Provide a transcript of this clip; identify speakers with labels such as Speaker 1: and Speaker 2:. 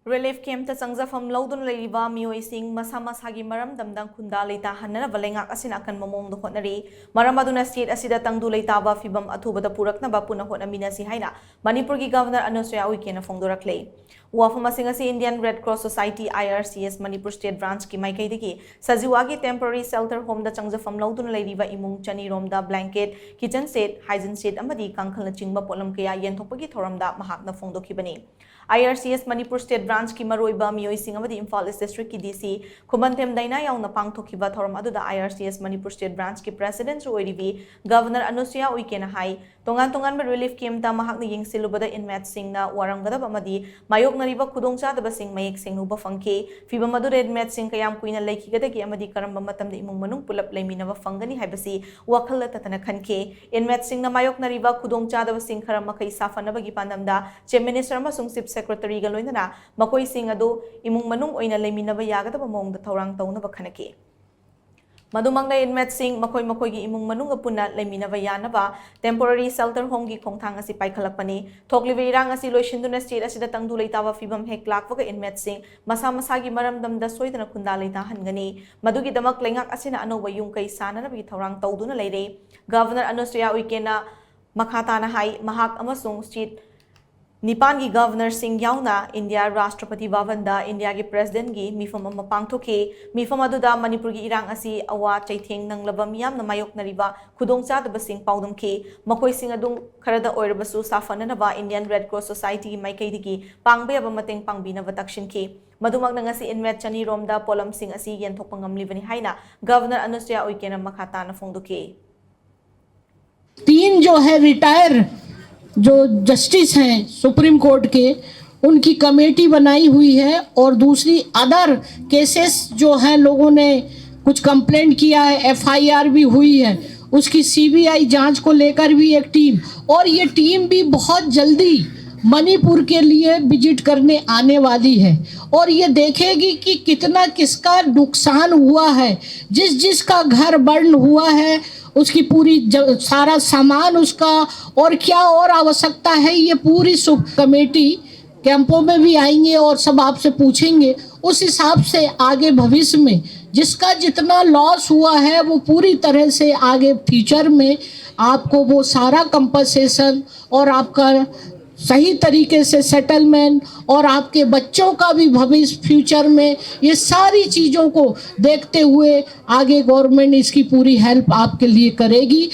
Speaker 1: Relief camp ta changjapham louduna leiriba mioising masha-mashagi maramdamda khunda-leitahannaba leingak asina akanba maongda hotnari maramdamda state asida tangdu leitaba fibam athubada puraknaba puna hotnaminasi haina Manipur gi Governor Anusuiya Uikey na phongdorakli wafam asing asi Indian Red Cross Society IRCS Manipur State Branch ki maikaidagi sajiwagi temporary shelter home da changjapham louduna leiriba imung chani romda blanket kitchen set hygiene set amadi kangkhalna chingba polam kaya yenthokpagi thoramda mahakna phongdokhibani IRCS Manipur State Branch ki maroiba mioising amadi Imphal East District ki DC Khumantem daina yauna pangthokiba thoram aduda IRCS Manipur State Branch ki President oiribi Governor Anusuiya Uikey na hai tongan relief camp ta mahakna yingsilubada inmates singna waramgadaba amadi mayoknariba khudongchadaba sing mayek singhuba fangke fiba madure inmates sing kayam kuina leikhigadagi amadi karamba matamda imung manung pulap leiminaba fangani haibasi wakhalla tatana khanke inmates singna mayoknariba khudongchadaba sing khara makai safanabagi pandamda Chief Minister amasung Chief Secretary ga loinana makoi sing adu imung manung oina leiminaba yagadaba maongda thorang taunaba khanake Madumangna inmates sing makoi gi imung manunga puna leiminaba yanaba temporary shelter home gi khongthang asi paikhalakpani thoklibe irang asi loisinduna state asida tangdu leitaba fibam hek lakwaga inmates sing masha-mashagi maramdamda soidana khunda-leitahangani madugi damak leingak asina anoba yungkai sananabagi thorang tauduna leire Governor Anusuiya Uikey na makhatana hai mahak amasung state Nipan gi Governor Singh yauna India Rashtrapati Bhavanda India gi President gi mifam ama pangthoke mifam aduda Manipur gi irang asi awa chaitheng nanglaba miyam na mayoknariba khudongchadaba sing paudumke makoi sing adung kharada oirabasu safananaba Indian Red Cross Society gi maikaidigi pangbeyaba mateng pangbinaba takshinke madumag na ngasi inmate chani romda polam sing asi yenthokpa ngamlibani haina Governor Anusuiya Uikey na makhatana phongdoke
Speaker 2: तीन जो है retire जो justice हैं supreme court के उनकी committee बनाई हुई है और दूसरी अदर केसेस जो हैं लोगों ने कुछ कंप्लेंट किया है FIR भी हुई है उसकी CBI जांच को लेकर भी एक टीम और ये टीम भी बहुत जल्दी मणिपुर के लिए विजिट करने आने वाली है और ये देखेगी कि कितना किसका नुकसान हुआ है जिसका घर बर्न हुआ है उसकी पूरी सारा सामान उसका और क्या और आवश्यकता है ये पूरी सब कमेटी कैंपों में भी आएंगे और सब आपसे पूछेंगे उस हिसाब से आगे भविष्य में जिसका जितना लॉस हुआ है वो पूरी तरह से आगे फ्यूचर में आपको वो सारा कंपनसेशन और आपका सही तरीके से सेटलमेंट और आपके बच्चों का भी भविष्य फ्यूचर में ये सारी चीज़ों को देखते हुए आगे गवर्नमेंट इसकी पूरी हेल्प आपके लिए करेगी।